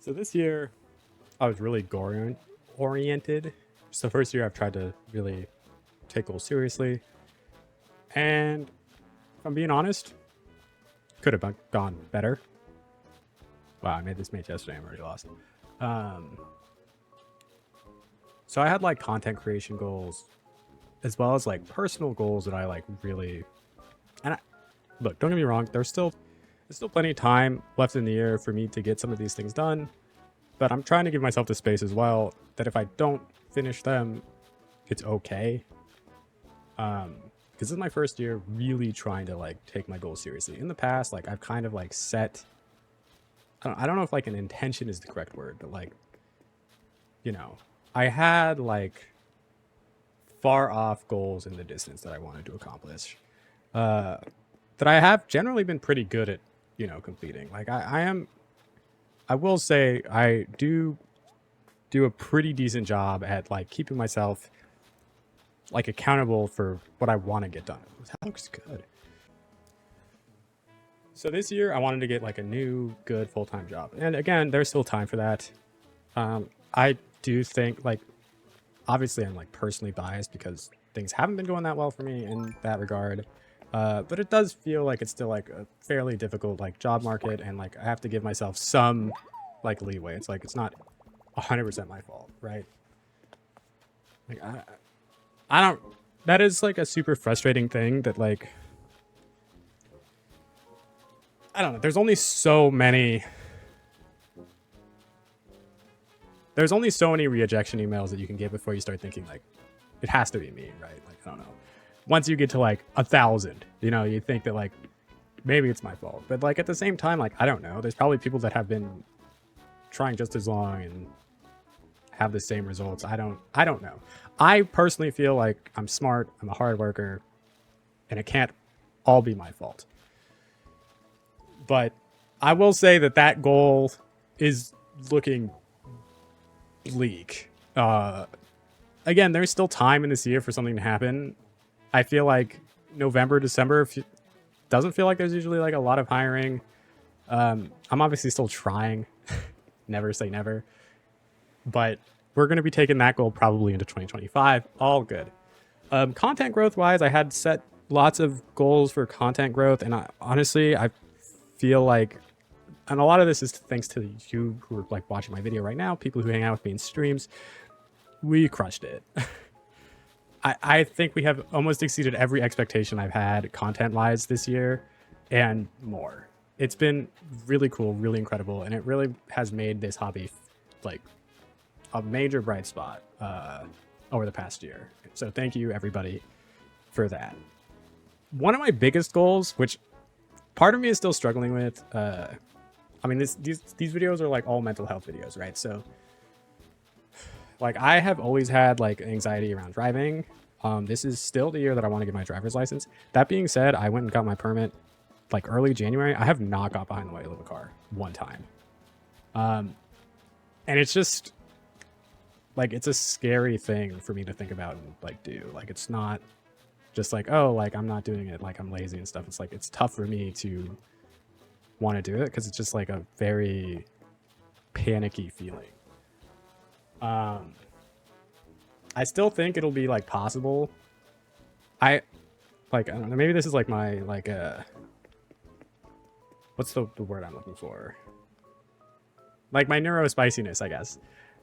So this year, I was really goal oriented. It's the first year I've tried to really take goals seriously. And if I'm being honest, could have gone better. Wow, I made this match yesterday. I'm already lost. Um, so I had like content creation goals as well as like personal goals that I like really. And look, don't get me wrong. There's still plenty of time left in the year for me to get some of these things done. But I'm trying to give myself the space as well that if I don't finish them, it's okay. Because this is my first year really trying to like take my goals seriously. In the past, like I've kind of like set. I don't know if like an intention is the correct word, but like I had like far off goals in the distance that I wanted to accomplish. Uh, that I have generally been pretty good at completing. Like I am. I will say I do a pretty decent job at like keeping myself like accountable for what I want to get done. That looks good. So this year I wanted to get like a new good full-time job. And again, there's still time for that. I do think like obviously I'm like personally biased because things haven't been going that well for me in that regard. But it does feel like it's still like a fairly difficult like job market and like I have to give myself some like leeway. It's like it's not 100% my fault, right? Like I don't that is like a super frustrating thing that like I don't know. There's only so many rejection emails that you can get before you start thinking like it has to be me, right? Like I don't know. Once you get to like 1,000, you think that like maybe it's my fault. But like at the same time, like I don't know. There's probably people that have been trying just as long and have the same results. I don't know. I personally feel like I'm smart, I'm a hard worker, and it can't all be my fault. But I will say that that goal is looking bleak. Again, there's still time in this year for something to happen. I feel like November, December doesn't feel like there's usually like a lot of hiring. I'm obviously still trying. Never say never. But we're going to be taking that goal probably into 2025. All good. Content growth wise, I had set lots of goals for content growth. And honestly, I feel like, and a lot of this is thanks to you who are like watching my video right now, people who hang out with me in streams. We crushed it. I think we have almost exceeded every expectation I've had content wise this year and more. It's been really cool, really incredible, and it really has made this hobby like a major bright spot over the past year. So thank you everybody for that. One of my biggest goals, which part of me is still struggling with, I mean, these videos are like all mental health videos, right? So like I have always had like anxiety around driving. This is still the year that I want to get my driver's license. That being said, I went and got my permit like early January. I have not got behind the wheel of a car one time. And it's just like it's a scary thing for me to think about and like do. Like it's not just like, oh, like I'm not doing it, like I'm lazy and stuff. It's like it's tough for me to want to do it because it's just like a very panicky feeling. I still think it'll be like possible. I don't know, maybe this is like my like what's the word I'm looking for? Like my neurospiciness, I guess.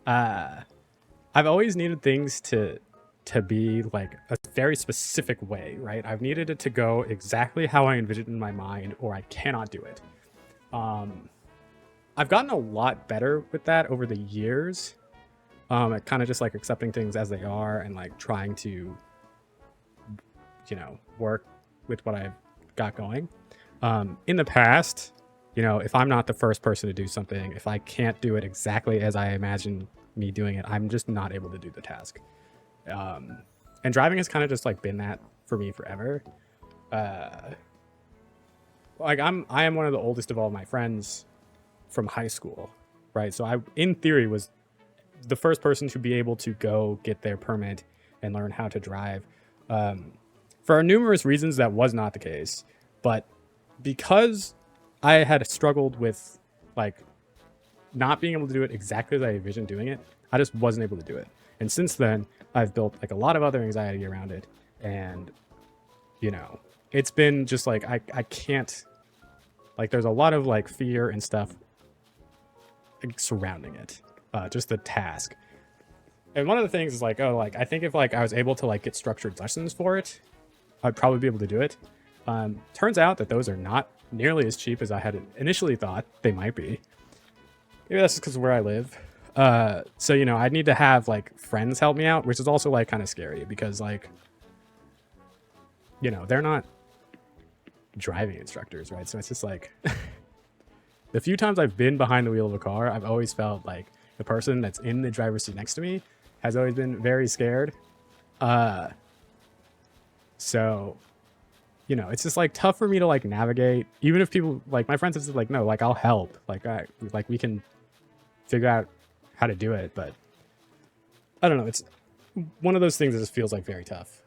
I've always needed things to be like a very specific way, right? I've needed it to go exactly how I envisioned in my mind, or I cannot do it. I've gotten a lot better with that over the years. Kind of just like accepting things as they are and like trying to, work with what I've got going. In the past, if I'm not the first person to do something, if I can't do it exactly as I imagine me doing it, I'm just not able to do the task. And driving has kind of just like been that for me forever. Like I am one of the oldest of all my friends from high school, right? So I, in theory, was the first person to be able to go get their permit and learn how to drive. For numerous reasons, that was not the case. But because I had struggled with like not being able to do it exactly as I envisioned doing it, I just wasn't able to do it. And since then, I've built like a lot of other anxiety around it. And, you know, it's been just like, I can't, like, there's a lot of like fear and stuff surrounding it, just the task. And one of the things is like, oh, like, I think if like I was able to like get structured lessons for it, I'd probably be able to do it. Turns out that those are not nearly as cheap as I had initially thought they might be. Maybe that's just because of where I live. So, you know, I'd need to have like friends help me out, which is also like kind of scary because like, you know, they're not driving instructors, right? So it's just like the few times I've been behind the wheel of a car, I've always felt like the person that's in the driver's seat next to me has always been very scared. So, you know, it's just like tough for me to like navigate, even if people like my friends have said like, no, like I'll help, like we can figure out how to do it. But I don't know. It's one of those things that just feels like very tough.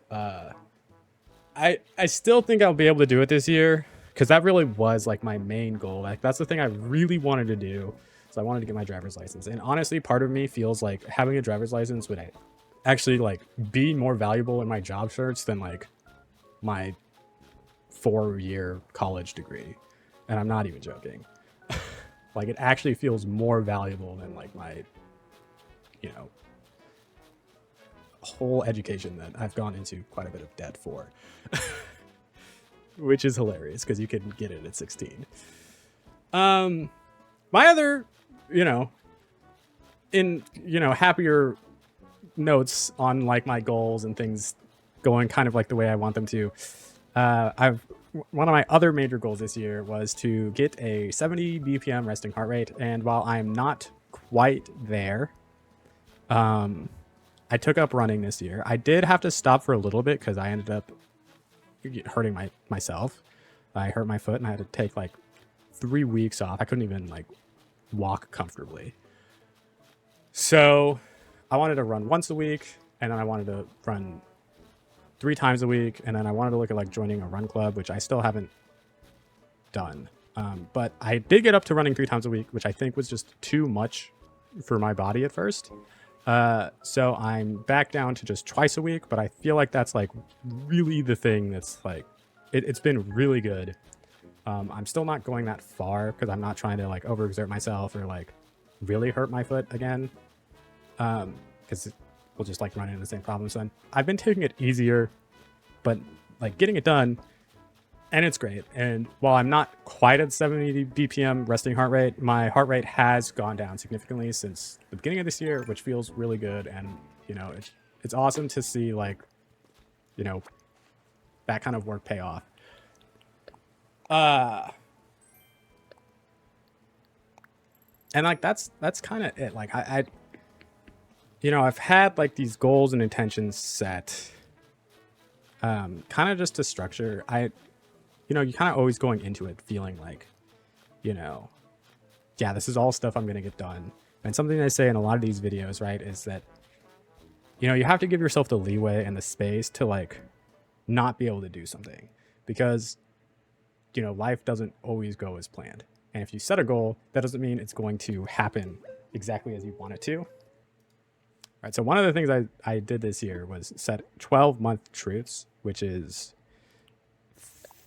I still think I'll be able to do it this year because that really was like my main goal. Like that's the thing I really wanted to do. So I wanted to get my driver's license. And honestly, part of me feels like having a driver's license would actually like be more valuable in my job search than like my 4-year college degree. And I'm not even joking. Like it actually feels more valuable than like my, you know, whole education that I've gone into quite a bit of debt for. Which is hilarious because you can get it at 16. My other, you know, in, you know, happier notes on like my goals and things going kind of like the way I want them to. One of my other major goals this year was to get a 70 BPM resting heart rate. And while I'm not quite there, I took up running this year. I did have to stop for a little bit because I ended up hurting myself. I hurt my foot and I had to take like 3 weeks off. I couldn't even like walk comfortably. So I wanted to run once a week, and then I wanted to run 3 times a week, and then I wanted to look at like joining a run club, which I still haven't done. But I did get up to running 3 times a week, which I think was just too much for my body at first. So I'm back down to just twice a week, but I feel like that's like really the thing that's like, it's been really good. I'm still not going that far because I'm not trying to like overexert myself or like really hurt my foot again. Because we'll just like run into the same problem. So I've been taking it easier, but like getting it done, and it's great. And while I'm not quite at 70 BPM resting heart rate, my heart rate has gone down significantly since the beginning of this year, which feels really good. And, you know, it's awesome to see like, you know, that kind of work pay off. And like, that's kind of it. Like I, you know, I've had like these goals and intentions set, kind of just to structure. You know, you kind of always going into it feeling like, you know, yeah, this is all stuff I'm going to get done. And something I say in a lot of these videos, right, is that, you know, you have to give yourself the leeway and the space to like not be able to do something because, you know, life doesn't always go as planned. And if you set a goal, that doesn't mean it's going to happen exactly as you want it to. Right. So one of the things I did this year was set 12-month truths, which is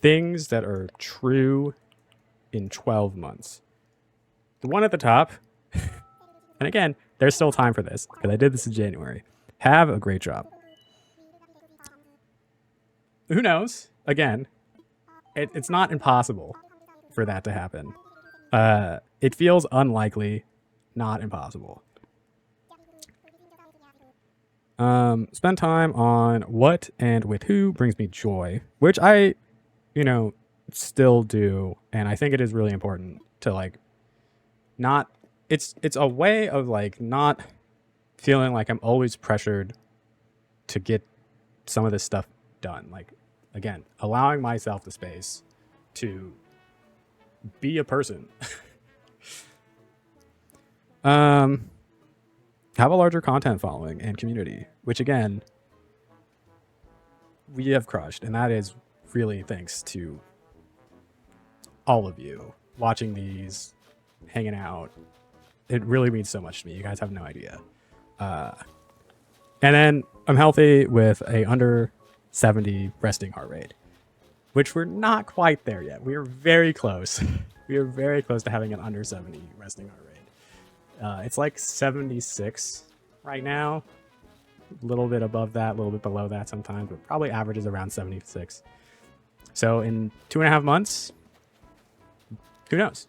things that are true in 12 months. The one at the top, and again, there's still time for this because I did this in January. Have a great job. Who knows? Again, it's not impossible for that to happen. It feels unlikely, not impossible. Spend time on what and with who brings me joy, which I, you know, still do. And I think it is really important to like not, it's a way of like not feeling like I'm always pressured to get some of this stuff done. Like, again, allowing myself the space to be a person. Have a larger content following and community, which again, we have crushed. And that is really thanks to all of you watching these, hanging out, It really means so much to me. You guys have no idea. And then I'm healthy with a under 70 resting heart rate, which we're not quite there yet. We are very close. We are very close to having an under 70 resting heart rate. It's like 76 right now. A little bit above that, a little bit below that sometimes, but probably averages around 76. So in 2.5 months, who knows?